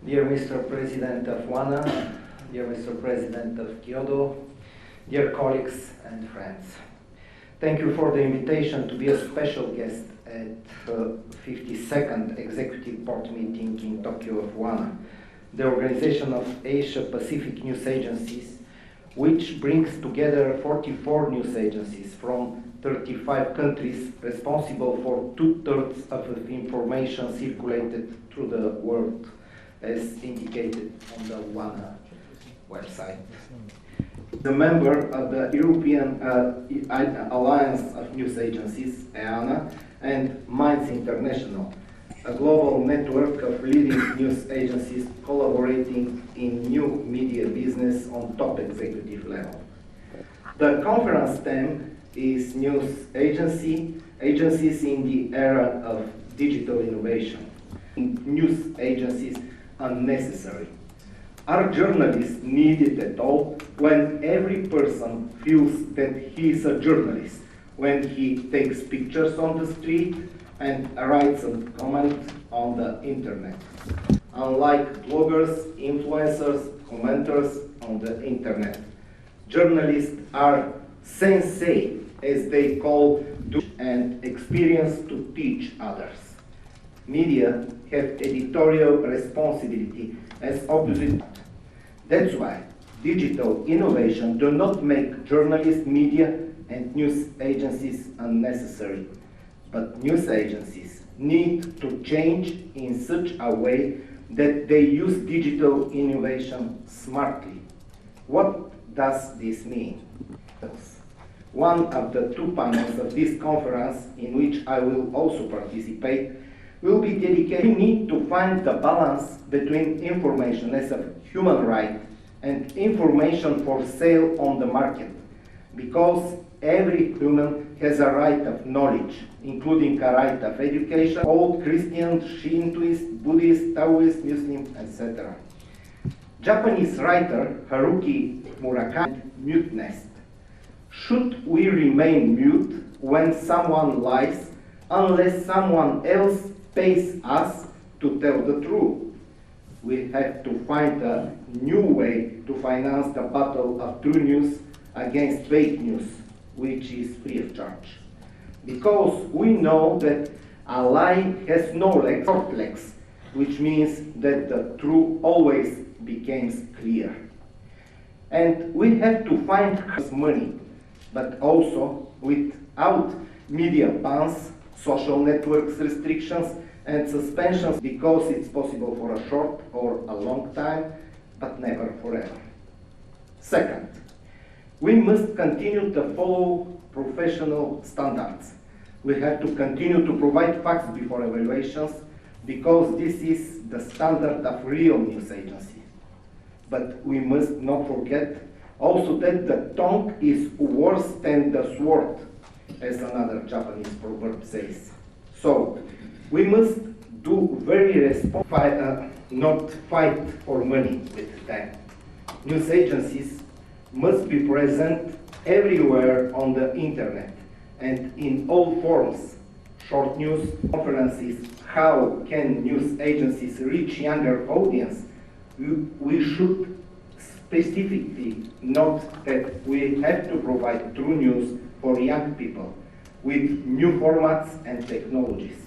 Dear Mr. President of OANA, dear Mr. President of Kyoto, dear colleagues and friends. Thank you for the invitation to be a special guest at the 52nd Executive Board meeting in Tokyo of OANA, the organization of Asia-Pacific news agencies, which brings together 44 news agencies from 35 countries responsible for 2/3 of the information circulated through the world, as indicated on the OANA website. The member of the European Alliance of News Agencies, OANA, and Minds International, a global network of leading news agencies collaborating in new media business on top executive level. The conference theme is News Agencies in the Era of Digital Innovation. News agencies unnecessary. Are journalists needed at all when every person feels that he is a journalist, when he takes pictures on the street and writes a comment on the internet? Unlike bloggers, influencers, commenters on the internet, journalists are sensei, as they call, and experience to teach others. Media have editorial responsibility as opposite. That's why digital innovation do not make journalists, media, and news agencies unnecessary. But news agencies need to change in such a way that they use digital innovation smartly. What does this mean? One of the two panels of this conference, in which I will also participate, will be dedicated. We need to find the balance between information as a human right and information for sale on the market, because every human has a right of knowledge, including a right of education, all Christian, Shintoist, Buddhist, Taoist, Muslim, etc. Japanese writer Haruki Murakami, muteness. Should we remain mute when someone lies unless someone else pays us to tell the truth? We have to find a new way to finance the battle of true news against fake news, which is free of charge. Because we know that a lie has no legs, short legs, which means that the truth always becomes clear. And we have to find money, but also without media bans, social networks restrictions, and suspensions, because it's possible for a short or a long time, but never forever. Second, we must continue to follow professional standards. We have to continue to provide facts before evaluations, because this is the standard of real news agency. But we must not forget also that the tongue is worse than the sword, as another Japanese proverb says. So, we must do very responsibly, not fight for money with them. News agencies must be present everywhere on the internet and in all forms. Short news, conferences, how can news agencies reach younger audience? We should specifically note that we have to provide true news for young people with new formats and technologies.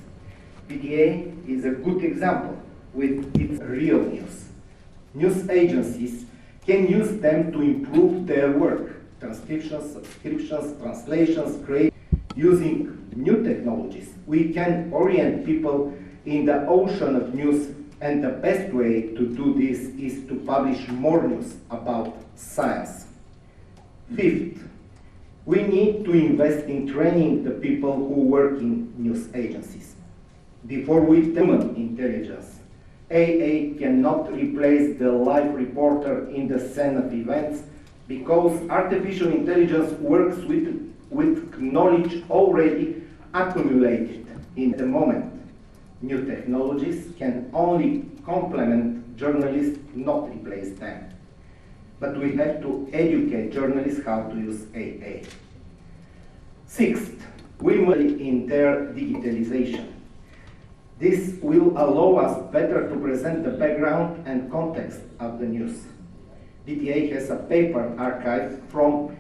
PTA is a good example with its real news. News agencies can use them to improve their work, transcriptions, subscriptions, translations, using new technologies. We can orient people in the ocean of news, and the best way to do this is to publish more news about science. Fifth, we need to invest in training the people who work in news agencies. Before we human intelligence, AA cannot replace the live reporter in the scene of events, because artificial intelligence works with knowledge already accumulated in the moment. New technologies can only complement journalists, not replace them. But we have to educate journalists how to use AA. Sixth, we must in their digitalization. This will allow us better to present the background and context of the news. BTA has a paper archive from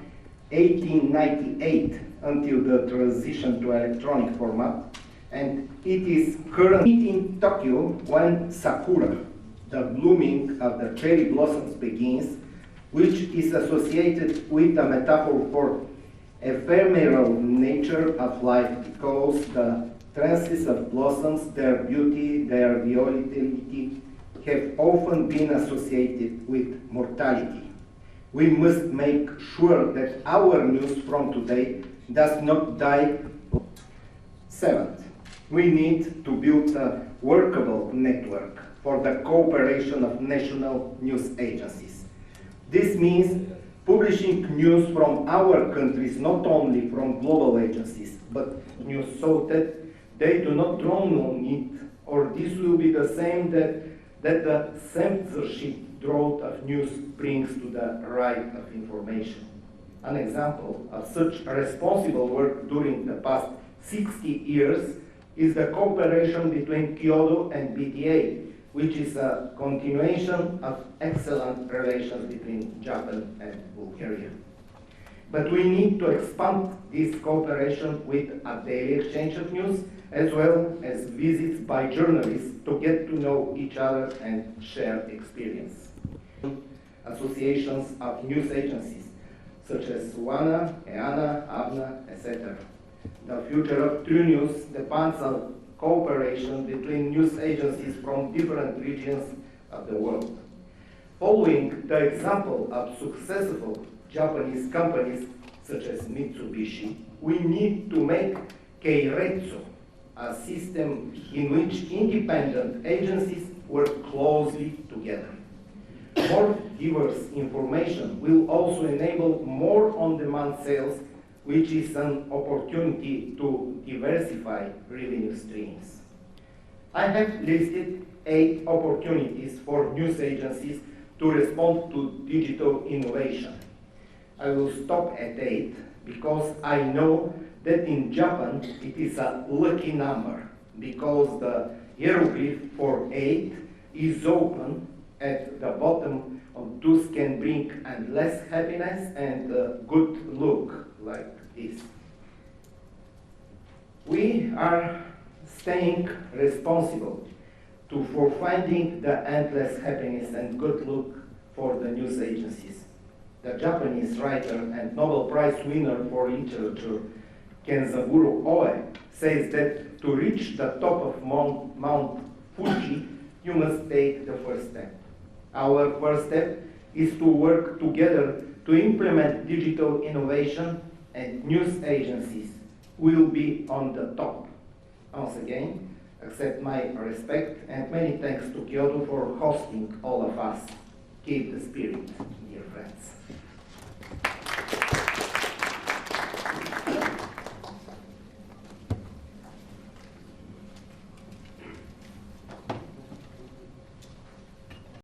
1898 until the transition to electronic format, and it is currently in Tokyo when Sakura, the blooming of the cherry blossoms, begins, which is associated with the metaphor for ephemeral nature of life, because the trances of blossoms, their beauty, their volatility, have often been associated with mortality. We must make sure that our news from today does not die. Seventh, we need to build a workable network for the cooperation of national news agencies. This means publishing news from our countries, not only from global agencies, but news so that they do not drown on it, or this will be the same that the censorship drought of news brings to the right of information. An example of such responsible work during the past 60 years is the cooperation between Kyoto and BTA, which is a continuation of excellent relations between Japan and Bulgaria. But we need to expand this cooperation with a daily exchange of news, as well as visits by journalists to get to know each other and share experience. Associations of news agencies, such as OANA, EANA, ABNA, etc. The future of True News depends on cooperation between news agencies from different regions of the world. Following the example of successful Japanese companies such as Mitsubishi, we need to make Keiretsu a system in which independent agencies work closely together. More diverse information will also enable more on-demand sales, which is an opportunity to diversify revenue streams. I have listed 8 opportunities for news agencies to respond to digital innovation. I will stop at 8 because I know that in Japan it is a lucky number, because the hieroglyph for 8 is open at the bottom of those can bring endless happiness and good luck, like this. We are staying responsible for finding the endless happiness and good luck for the news agencies. The Japanese writer and Nobel Prize winner for literature, Kenzaburo Oe, says that to reach the top of Mount Fuji, you must take the first step. Our first step is to work together to implement digital innovation, and news agencies will be on the top. Once again, accept my respect and many thanks to Kyoto for hosting all of us. Keep the spirit, dear friends.